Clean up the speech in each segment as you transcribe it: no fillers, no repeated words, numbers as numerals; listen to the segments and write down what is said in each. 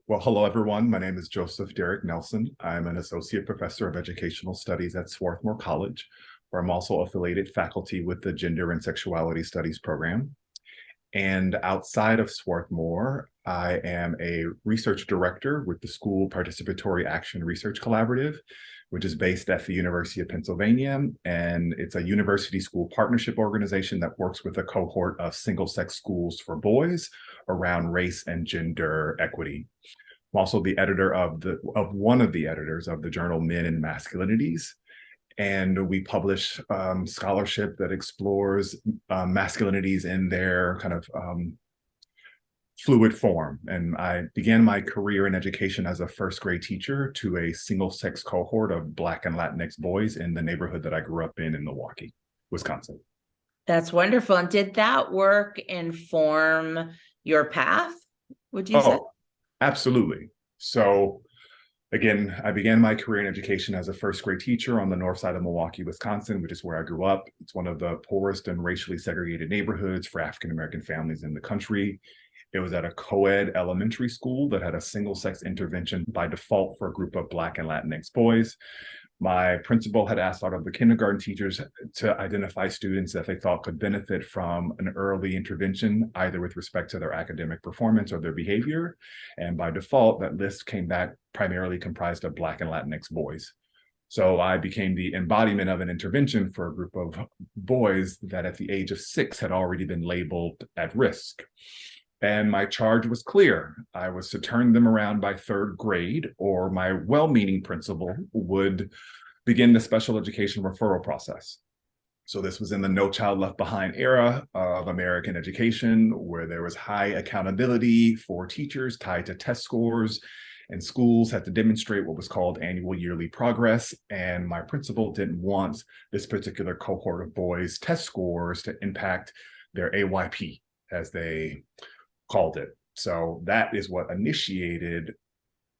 Well, hello, everyone. My name is Derrick Nelson. I'm an associate professor of educational studies at Swarthmore College, where I'm also affiliated faculty with the Gender and Sexuality Studies program. And outside of Swarthmore, I am a research director with the School Participatory Action Research Collaborative, which is based at the University of Pennsylvania. And it's a university school partnership organization that works with a cohort of single-sex schools for boys around race and gender equity. I'm also the editor of one of the editors of the journal Men and Masculinities, and we publish scholarship that explores masculinities in their kind of fluid form. And I began my career in education as a first grade teacher to a single sex cohort of Black and Latinx boys in the neighborhood that I grew up in Milwaukee, Wisconsin. That's wonderful. And did that work inform your path, would you say? Oh, absolutely. So again, I began my career in education as a first grade teacher on the north side of Milwaukee, Wisconsin, which is where I grew up. It's one of the poorest and racially segregated neighborhoods for African-American families in the country. It was at a co-ed elementary school that had a single-sex intervention by default for a group of Black and Latinx boys. My principal had asked all of the kindergarten teachers to identify students that they thought could benefit from an early intervention, either with respect to their academic performance or their behavior. And by default, that list came back primarily comprised of Black and Latinx boys. So I became the embodiment of an intervention for a group of boys that at the age of 6 had already been labeled at risk. And my charge was clear. I was to turn them around by 3rd grade, or my well-meaning principal would begin the special education referral process. So this was in the No Child Left Behind era of American education, where there was high accountability for teachers tied to test scores, and schools had to demonstrate what was called annual yearly progress. And my principal didn't want this particular cohort of boys' test scores to impact their AYP, as they called it. So that is what initiated,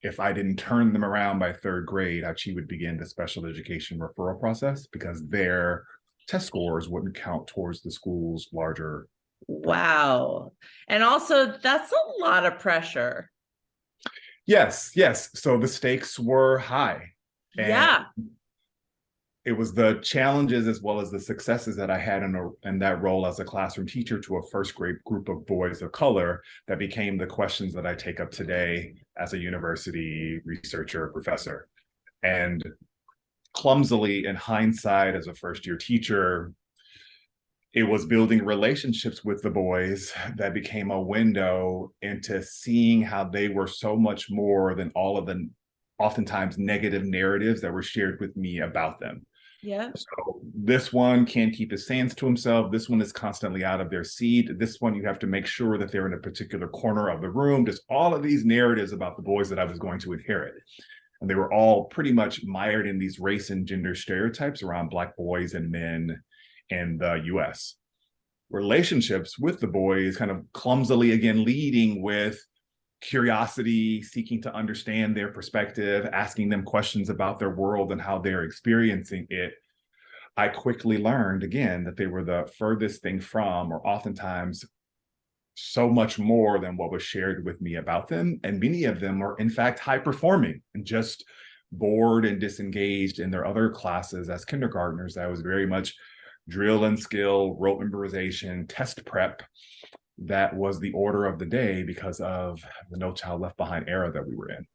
if I didn't turn them around by 3rd grade, she would begin the special education referral process because their test scores wouldn't count towards the school's larger. Wow. And also, that's a lot of pressure. Yes. So the stakes were high. Yeah. And it was the challenges as well as the successes that I had in that role as a classroom teacher to a first grade group of boys of color that became the questions that I take up today as a university researcher, professor. And clumsily, in hindsight, as a first-year teacher, it was building relationships with the boys that became a window into seeing how they were so much more than all of the oftentimes negative narratives that were shared with me about them. Yeah. So this one can't keep his hands to himself. This one is constantly out of their seat. This one, you have to make sure that they're in a particular corner of the room. Just all of these narratives about the boys that I was going to inherit. And they were all pretty much mired in these race and gender stereotypes around Black boys and men in the US. Relationships with the boys kind of clumsily, again, leading with curiosity, seeking to understand their perspective, asking them questions about their world and how they're experiencing it. I quickly learned, again, that they were the furthest thing from, or oftentimes so much more than what was shared with me about them. And many of them were, in fact, high performing and just bored and disengaged in their other classes as kindergartners. That was very much drill and skill, rote memorization, test prep. That was the order of the day because of the No Child Left Behind era that we were in.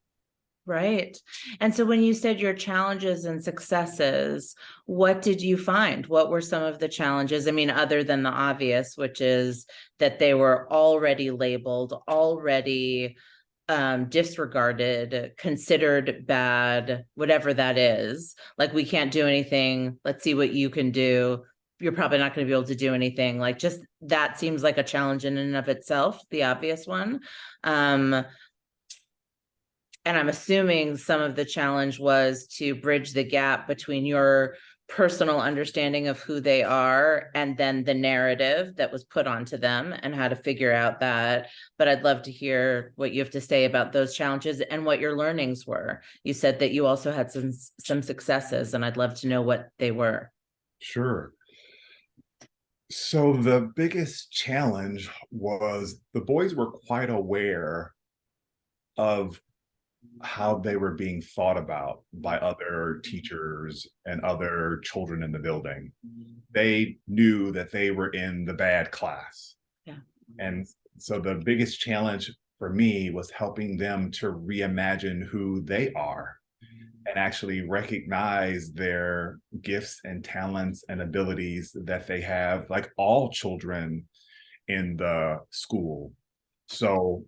Right. And so when you said your challenges and successes, what did you find? What were some of the challenges? I mean, other than the obvious, which is that they were already labeled, already disregarded, considered bad, whatever that is. Like, we can't do anything. Let's see what you can do. You're probably not going to be able to do anything. Like, just that seems like a challenge in and of itself, the obvious one. And I'm assuming some of the challenge was to bridge the gap between your personal understanding of who they are and then the narrative that was put onto them and how to figure out that. But I'd love to hear what you have to say about those challenges and what your learnings were. You said that you also had some successes, and I'd love to know what they were. Sure. So the biggest challenge was the boys were quite aware of how they were being thought about by other teachers and other children in the building. They knew that they were in the bad class. Yeah. And so the biggest challenge for me was helping them to reimagine who they are and actually recognize their gifts and talents and abilities that they have, like all children in the school. So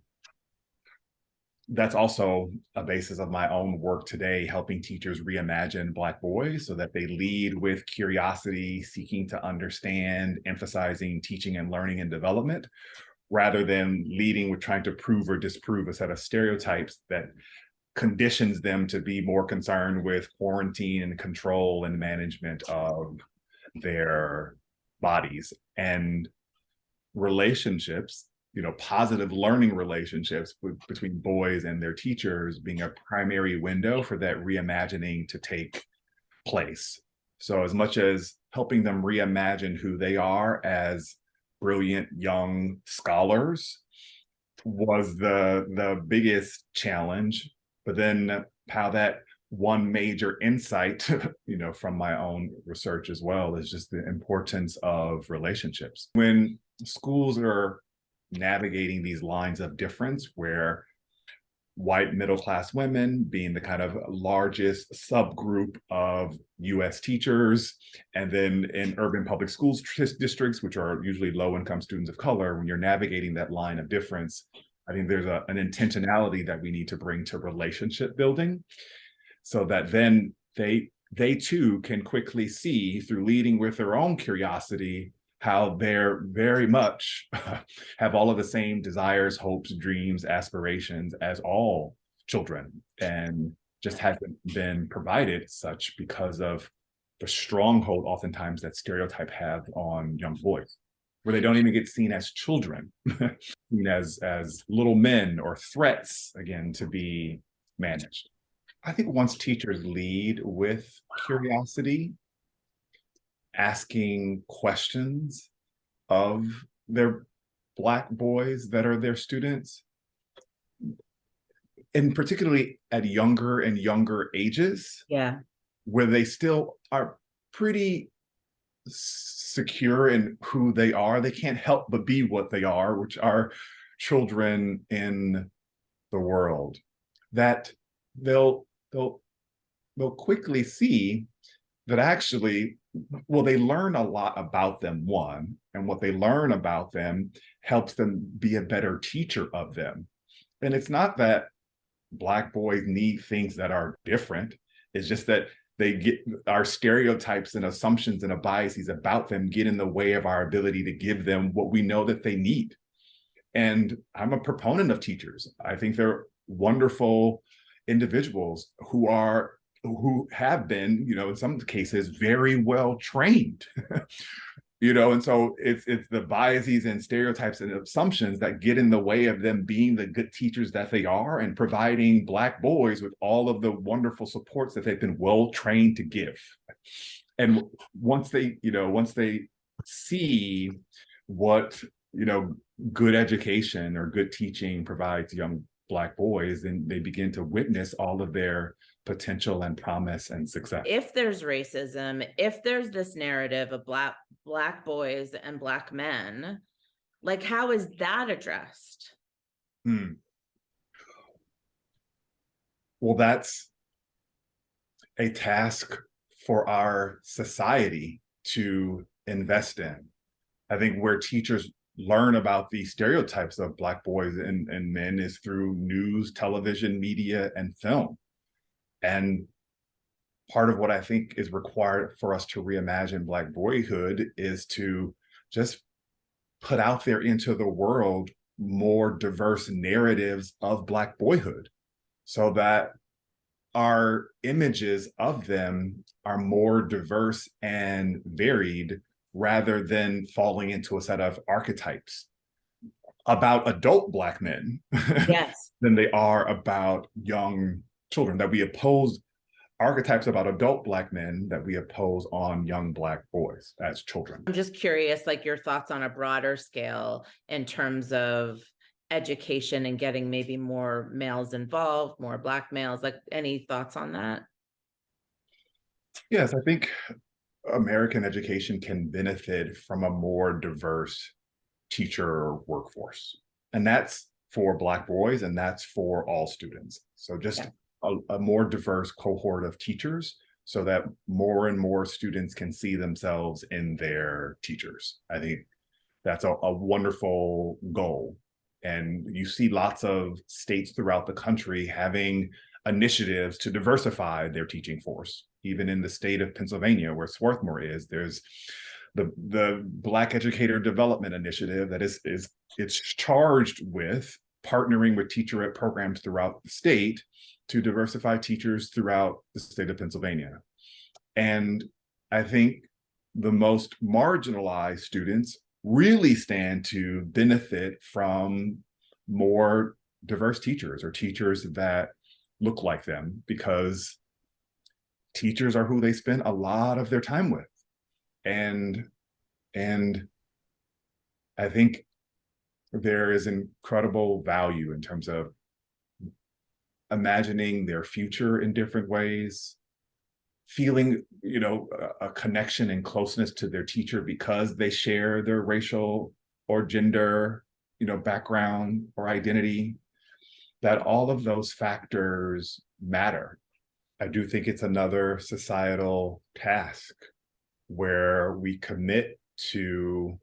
that's also a basis of my own work today, helping teachers reimagine Black boys so that they lead with curiosity, seeking to understand, emphasizing teaching and learning and development, rather than leading with trying to prove or disprove a set of stereotypes that conditions them to be more concerned with quarantine and control and management of their bodies. And relationships, positive learning relationships between boys and their teachers being a primary window for that reimagining to take place. So as much as helping them reimagine who they are as brilliant young scholars was the biggest challenge, but then how that one major insight, from my own research as well, is just the importance of relationships. When schools are navigating these lines of difference where white middle-class women being the kind of largest subgroup of US teachers, and then in urban public schools districts, which are usually low-income students of color, when you're navigating that line of difference, I think there's an intentionality that we need to bring to relationship building, so that then they too can quickly see, through leading with their own curiosity, how they're very much have all of the same desires, hopes, dreams, aspirations as all children, and just hasn't been provided such because of the stronghold oftentimes that stereotype have on young boys, where they don't even get seen as children, seen as little men or threats, again, to be managed. I think once teachers lead with curiosity, asking questions of their Black boys that are their students, and particularly at younger and younger ages, Yeah. where they still are pretty secure in who they are. They can't help but be what they are, which are children in the world, that they'll quickly see that actually, well, they learn a lot about them, one, and what they learn about them helps them be a better teacher of them. And it's not that Black boys need things that are different. It's just that they get our stereotypes and assumptions and biases about them get in the way of our ability to give them what we know that they need. And I'm a proponent of teachers. I think they're wonderful individuals who have been, in some cases, very well trained. And so it's the biases and stereotypes and assumptions that get in the way of them being the good teachers that they are and providing Black boys with all of the wonderful supports that they've been well trained to give. And once they see what, good education or good teaching provides young Black boys, then they begin to witness all of their potential and promise and success. If there's racism, if there's this narrative of black boys and Black men, like, how is that addressed? Well, that's a task for our society to invest in. I think where teachers learn about the stereotypes of Black boys and men is through news, television, media, and film. And part of what I think is required for us to reimagine Black boyhood is to just put out there into the world more diverse narratives of Black boyhood, so that our images of them are more diverse and varied, rather than falling into a set of archetypes about adult Black men Yes. than they are about young children, that we oppose archetypes about adult Black men that we oppose on young Black boys as children. I'm just curious, like, your thoughts on a broader scale in terms of education and getting maybe more males involved, more Black males? Like, any thoughts on that? Yes, I think American education can benefit from a more diverse teacher workforce. And that's for Black boys and that's for all students. So just Yeah. a more diverse cohort of teachers so that more and more students can see themselves in their teachers. I think that's a wonderful goal. And you see lots of states throughout the country having initiatives to diversify their teaching force. Even in the state of Pennsylvania, where Swarthmore is, there's the Black Educator Development Initiative that it's charged with partnering with teacherette programs throughout the state to diversify teachers throughout the state of Pennsylvania. And I think the most marginalized students really stand to benefit from more diverse teachers or teachers that look like them, because teachers are who they spend a lot of their time with. And I think there is incredible value in terms of imagining their future in different ways, feeling, a connection and closeness to their teacher because they share their racial or gender, background or identity, that all of those factors matter. I do think it's another societal task where we commit to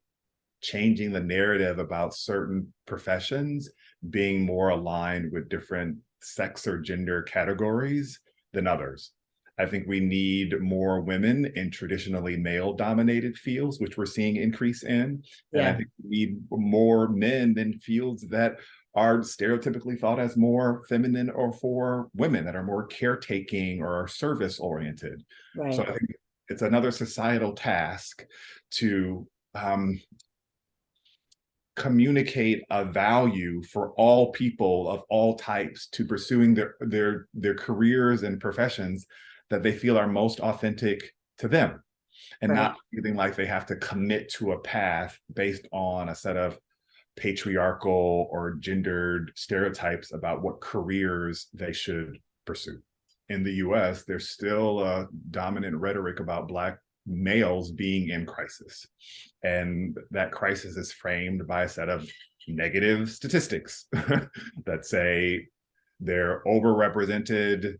changing the narrative about certain professions being more aligned with different sex or gender categories than others. I think we need more women in traditionally male-dominated fields, which we're seeing increase in. And I think we need more men in fields that are stereotypically thought as more feminine, or for women that are more caretaking or service-oriented. Right. So I think it's another societal task to communicate a value for all people of all types to pursuing their careers and professions that they feel are most authentic to them, and not feeling like they have to commit to a path based on a set of patriarchal or gendered stereotypes about what careers they should pursue. In the US, there's still a dominant rhetoric about Black males being in crisis. And that crisis is framed by a set of negative statistics that say they're overrepresented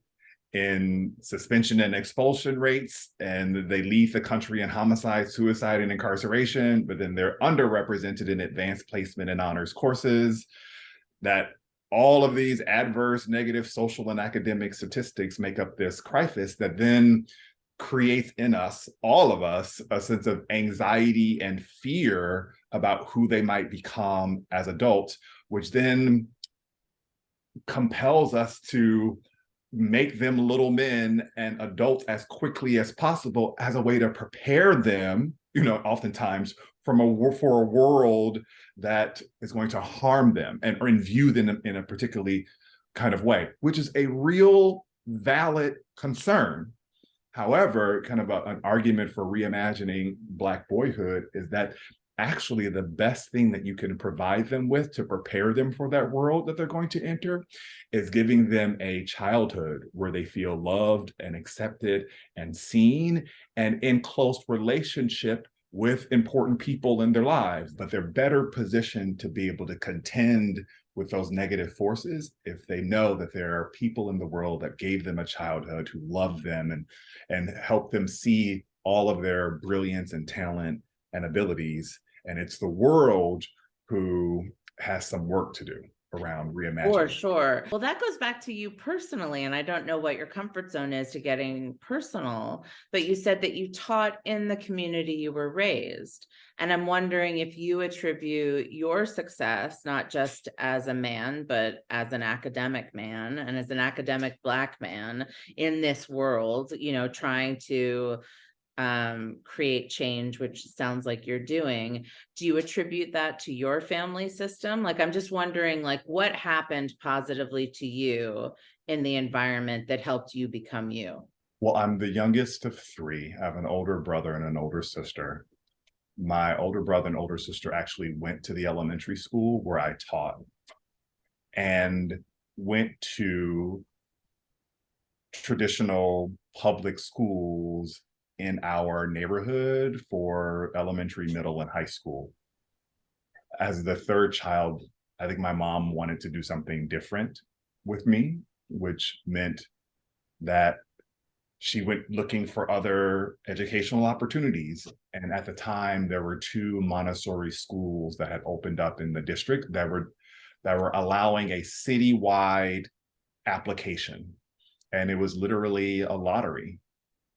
in suspension and expulsion rates, and they leave the country in homicide, suicide, and incarceration, but then they're underrepresented in advanced placement and honors courses. That all of these adverse, negative social and academic statistics make up this crisis that then creates in us, all of us, a sense of anxiety and fear about who they might become as adults, which then compels us to make them little men and adults as quickly as possible as a way to prepare them, oftentimes for a world that is going to harm them or view them in a particularly kind of way, which is a real valid concern. However, kind of an argument for reimagining Black boyhood is that actually the best thing that you can provide them with to prepare them for that world that they're going to enter is giving them a childhood where they feel loved and accepted and seen and in close relationship with important people in their lives. But they're better positioned to be able to contend with those negative forces if they know that there are people in the world that gave them a childhood, who love them and help them see all of their brilliance and talent and abilities. And it's the world who has some work to do around reimagining. For sure. Well, that goes back to you personally, and I don't know what your comfort zone is to getting personal, but you said that you taught in the community you were raised. And I'm wondering if you attribute your success, not just as a man, but as an academic man and as an academic Black man in this world, trying to create change, which sounds like you're doing. Do you attribute that to your family system? Like, I'm just wondering, like, what happened positively to you in the environment that helped you become you? Well, I'm the youngest of three. I have an older brother and an older sister. My older brother and older sister actually went to the elementary school where I taught. and went to traditional public schools in our neighborhood for elementary, middle, and high school. As the third child, I think my mom wanted to do something different with me, which meant that she went looking for other educational opportunities. And at the time, there were two Montessori schools that had opened up in the district that were allowing a citywide application. And it was literally a lottery.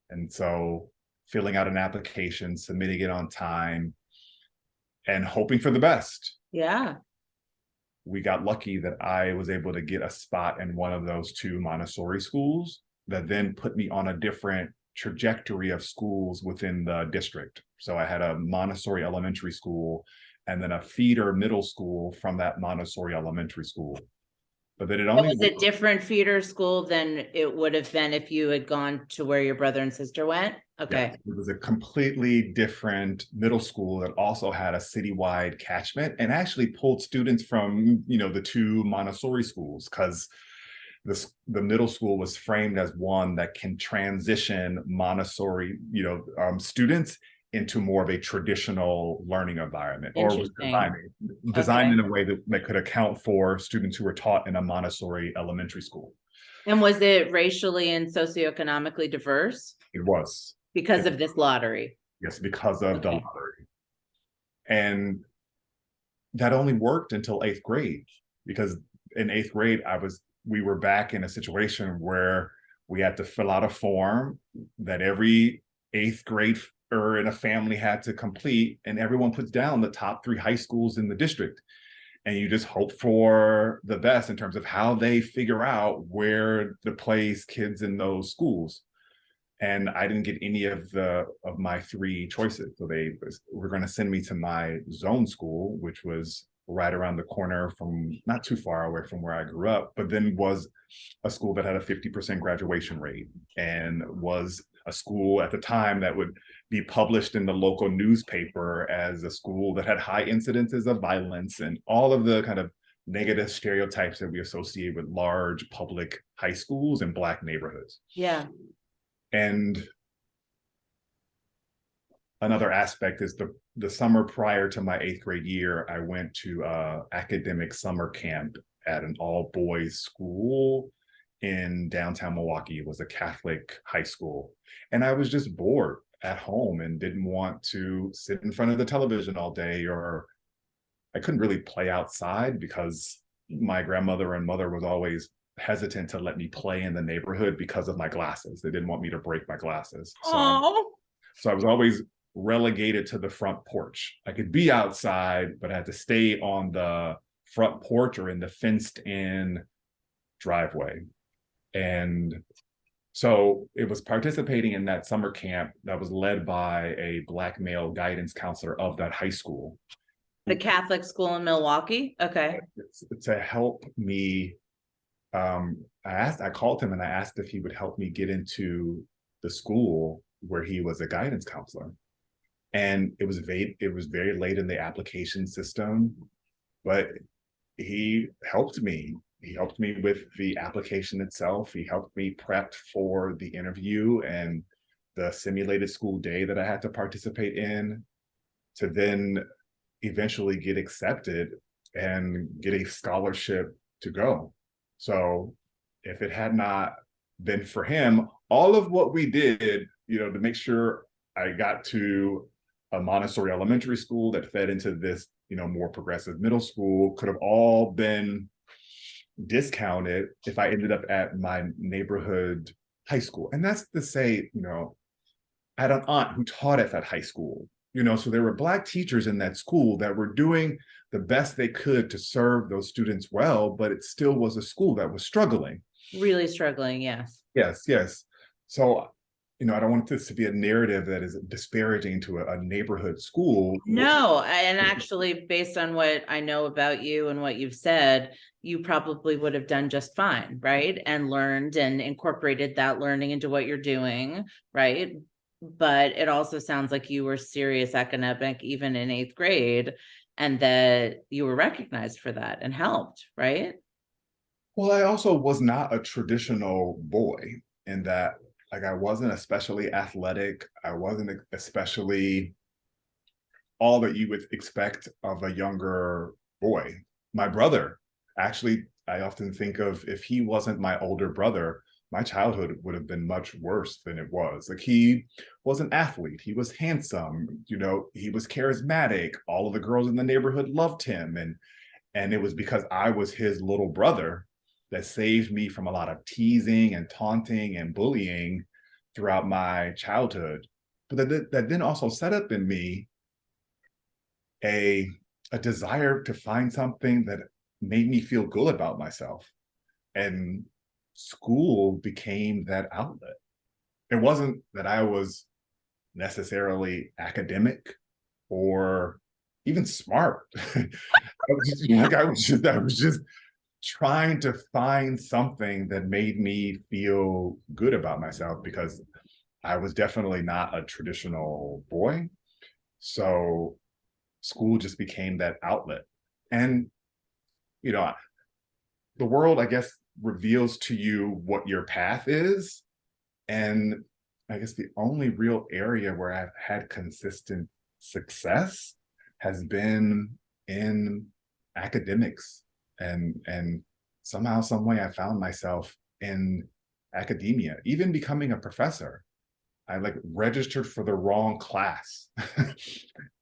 And so filling out an application, submitting it on time, and hoping for the best. Yeah. We got lucky that I was able to get a spot in one of those two Montessori schools that then put me on a different trajectory of schools within the district. So I had a Montessori elementary school and then a feeder middle school from that Montessori elementary school. But then it only was a different feeder school than it would have been if you had gone to where your brother and sister went. Okay. Yes, it was a completely different middle school that also had a citywide catchment and actually pulled students from, the two Montessori schools, because the middle school was framed as one that can transition Montessori, students into more of a traditional learning environment, or was designed in a way that could account for students who were taught in a Montessori elementary school. And was it racially and socioeconomically diverse? It was. Because of this lottery? Yes, because of the lottery. And that only worked until 8th grade, because in 8th grade, we were back in a situation where we had to fill out a form that every 8th grade in a family had to complete, and everyone puts down the top 3 high schools in the district. And you just hope for the best in terms of how they figure out where to place kids in those schools. And I didn't get any of my 3 choices. So they were going to send me to my zone school, which was right around the corner from, not too far away from where I grew up, but then was a school that had a 50% graduation rate and was a school at the time that would be published in the local newspaper as a school that had high incidences of violence and all of the kind of negative stereotypes that we associate with large public high schools in Black neighborhoods. Yeah. And another aspect is the summer prior to my 8th grade year, I went to academic summer camp at an all-boys school in downtown Milwaukee. It was a Catholic high school. And I was just bored at home and didn't want to sit in front of the television all day, or I couldn't really play outside because my grandmother and mother was always hesitant to let me play in the neighborhood because of my glasses. They didn't want me to break my glasses. So I was always relegated to the front porch. I could be outside, but I had to stay on the front porch or in the fenced in driveway. And so it was participating in that summer camp that was led by a Black male guidance counselor of that high school. The Catholic school in Milwaukee? Okay. To help me, I called him and I asked if he would help me get into the school where he was a guidance counselor. And it was very late in the application system, but he helped me. He helped me with the application itself. He helped me prep for the interview and the simulated school day that I had to participate in, to then eventually get accepted and get a scholarship to go. So if it had not been for him, all of what we did, to make sure I got to a Montessori elementary school that fed into this, more progressive middle school, could have all been discounted if I ended up at my neighborhood high school. And that's to say, I had an aunt who taught at that high school, so there were Black teachers in that school that were doing the best they could to serve those students well, but it still was a school that was struggling. Really struggling, yes. Yes. So, I don't want this to be a narrative that is disparaging to a neighborhood school. No, and actually, based on what I know about you and what you've said, you probably would have done just fine, right? And learned and incorporated that learning into what you're doing, right? But it also sounds like you were serious academic even in 8th grade, and that you were recognized for that and helped, right? Well, I also was not a traditional boy in that, like, I wasn't especially athletic. I wasn't especially all that you would expect of a younger boy. My brother, actually, I often think of, if he wasn't my older brother, my childhood would have been much worse than it was. Like, he was an athlete, he was handsome, he was charismatic. All of the girls in the neighborhood loved him, and it was because I was his little brother that saved me from a lot of teasing and taunting and bullying throughout my childhood. But that then also set up in me a a desire to find something that made me feel good about myself. And school became that outlet. It wasn't that I was necessarily academic or even smart. I was just trying to find something that made me feel good about myself, because I was definitely not a traditional boy. So school just became that outlet. And, you know, the world, I guess, reveals to you what your path is. And I guess the only real area where I've had consistent success has been in academics. And somehow, some way, I found myself in academia, even becoming a professor. I like registered for the wrong class.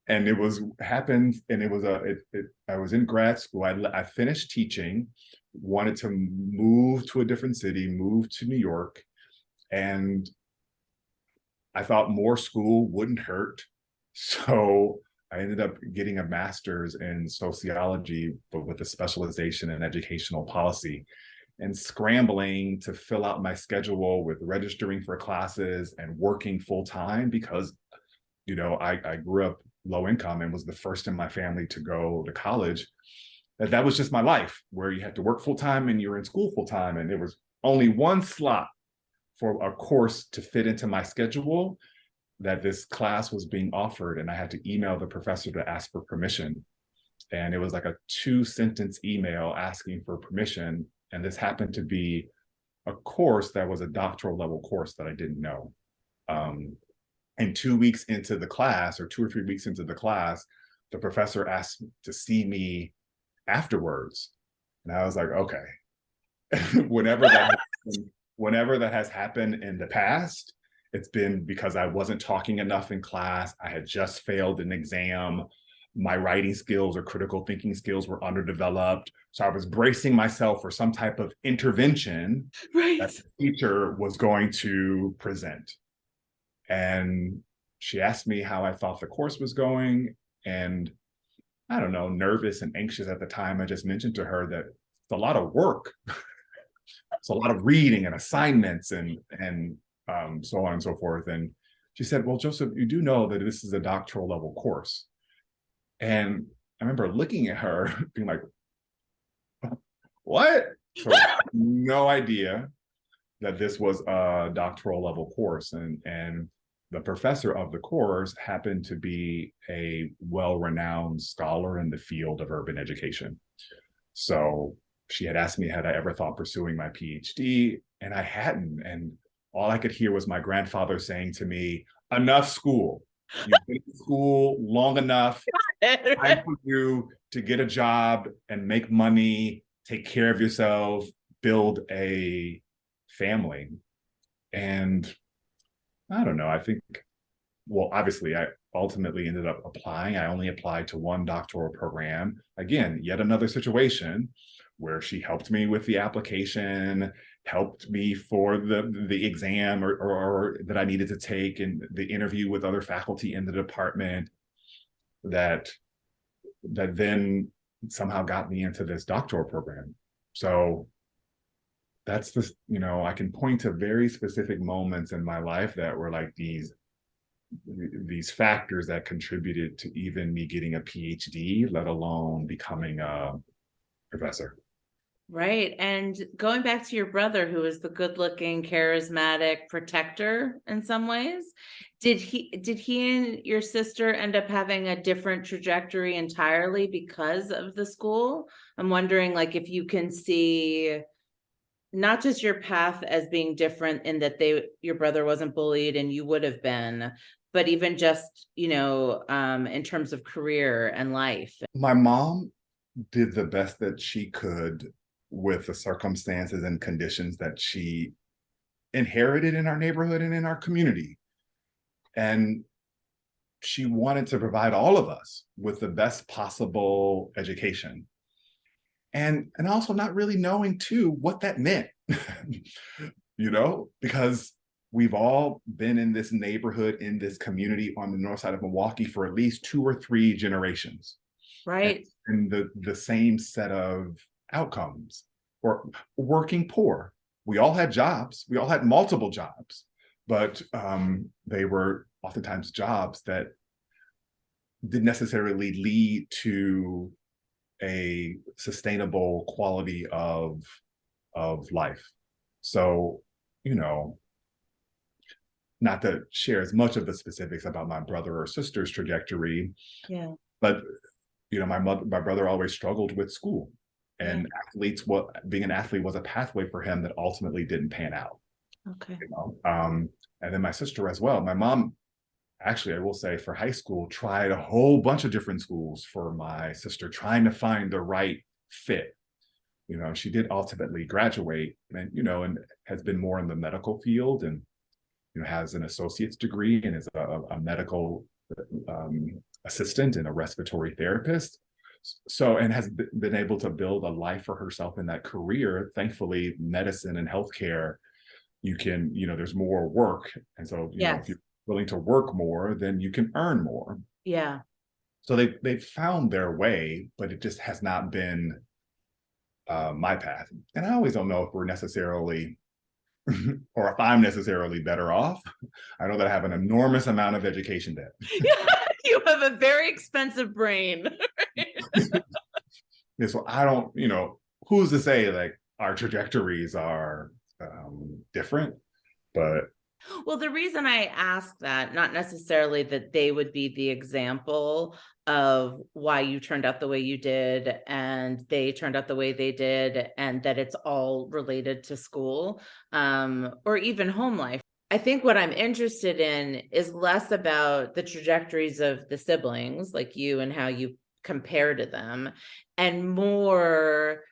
And it was happened, and it was I was in grad school. I finished teaching, wanted to move to a different city, move to New York, and I thought more school wouldn't hurt. So I ended up getting a master's in sociology, but with a specialization in educational policy, and scrambling to fill out my schedule with registering for classes and working full time, because I grew up low income and was the first in my family to go to college. That was just my life, where you had to work full time and you're in school full time, and there was only one slot for a course to fit into my schedule, that this class was being offered, and I had to email the professor to ask for permission. And it was like a 2-sentence email asking for permission, and this happened to be a course that was a doctoral level course that I didn't know. And 2 weeks into the class, or 2 or 3 weeks into the class, the professor asked to see me afterwards. And I was like, okay. Whenever that has happened in the past, it's been because I wasn't talking enough in class. I had just failed an exam. My writing skills or critical thinking skills were underdeveloped. So I was bracing myself for some type of intervention that the teacher was going to present. And she asked me how I thought the course was going. And I don't know, nervous and anxious at the time, I just mentioned to her that it's a lot of work. It's a lot of reading and assignments and so on and so forth. And she said, well, Joseph, you do know that this is a doctoral level course. And I remember looking at her being like, what? So no idea that this was a doctoral level course. And the professor of the course happened to be a well-renowned scholar in the field of urban education. So she had asked me, had I ever thought pursuing my PhD? And I hadn't. And all I could hear was my grandfather saying to me, enough school. You've been in school long enough. Time for you to get a job and make money, take care of yourself, build a family. And I don't know, I think, well, obviously, I ultimately ended up applying. I only applied to one doctoral program. Again, yet another situation where she helped me with the application, helped me for the exam or that I needed to take, and the interview with other faculty in the department that then somehow got me into this doctoral program. So that's this, I can point to very specific moments in my life that were like these factors that contributed to even me getting a PhD, let alone becoming a professor. Right. And going back to your brother, who is the good-looking, charismatic protector in some ways, did he and your sister end up having a different trajectory entirely because of the school? I'm wondering, like, if you can see not just your path as being different in that your brother wasn't bullied and you would have been, but even just, in terms of career and life. My mom did the best that she could with the circumstances and conditions that she inherited in our neighborhood and in our community. And she wanted to provide all of us with the best possible education. And also not really knowing too what that meant, because we've all been in this neighborhood, in this community on the north side of Milwaukee for at least 2 or 3 generations. Right. And the same set of outcomes, or working poor. We all had jobs. We all had multiple jobs, but they were oftentimes jobs that didn't necessarily lead to a sustainable quality of life. So, not to share as much of the specifics about my brother or sister's trajectory, Yeah. but my brother always struggled with school, and being an athlete was a pathway for him that ultimately didn't pan out. Okay. And then my sister as well. My mom, actually, I will say, for high school, tried a whole bunch of different schools for my sister, trying to find the right fit. She did ultimately graduate, and has been more in the medical field, and has an associate's degree and is a medical assistant and a respiratory therapist. So, and has been able to build a life for herself in that career. Thankfully, medicine and healthcare, there's more work. And so, if you're willing to work more, then you can earn more. Yeah. So they've found their way, but it just has not been my path. And I always don't know if we're necessarily or if I'm necessarily better off. I know that I have an enormous amount of education debt. You have a very expensive brain. Yeah, so I don't, who's to say like our trajectories are different, but. Well, the reason I ask that, not necessarily that they would be the example of why you turned out the way you did and they turned out the way they did, and that it's all related to school, or even home life. I think what I'm interested in is less about the trajectories of the siblings, like you, and how you compare to them, and more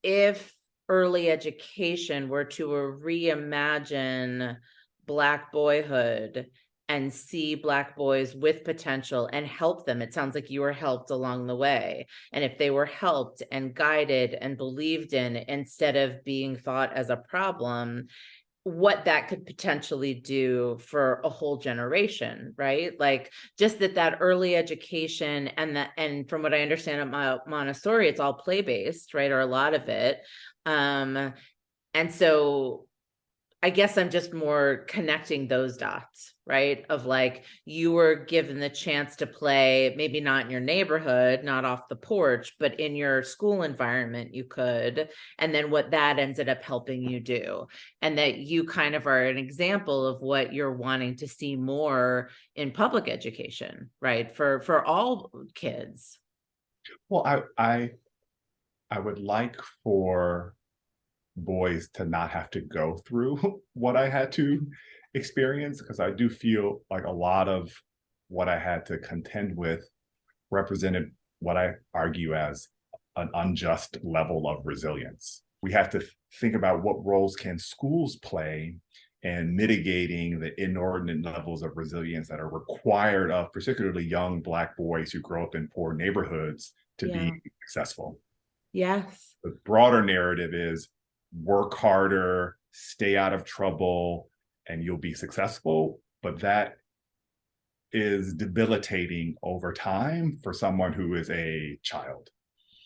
if early education were to reimagine Black boyhood and see Black boys with potential and help them. It sounds like you were helped along the way. And if they were helped and guided and believed in, instead of being thought as a problem, what that could potentially do for a whole generation, right? Like just that early education, and from what I understand at Montessori, it's all play-based, right? Or a lot of it. And so I guess I'm just more connecting those dots, right? Of like, you were given the chance to play, maybe not in your neighborhood, not off the porch, but in your school environment, you could. And then what that ended up helping you do. And that you kind of are an example of what you're wanting to see more in public education, right? For all kids. Well, I would like for boys to not have to go through what I had to experience, because I do feel like a lot of what I had to contend with represented what I argue as an unjust level of resilience. We have to think about what roles can schools play in mitigating the inordinate levels of resilience that are required of particularly young Black boys who grow up in poor neighborhoods to be successful. Yes. The broader narrative is work harder, stay out of trouble, and you'll be successful. But that is debilitating over time for someone who is a child.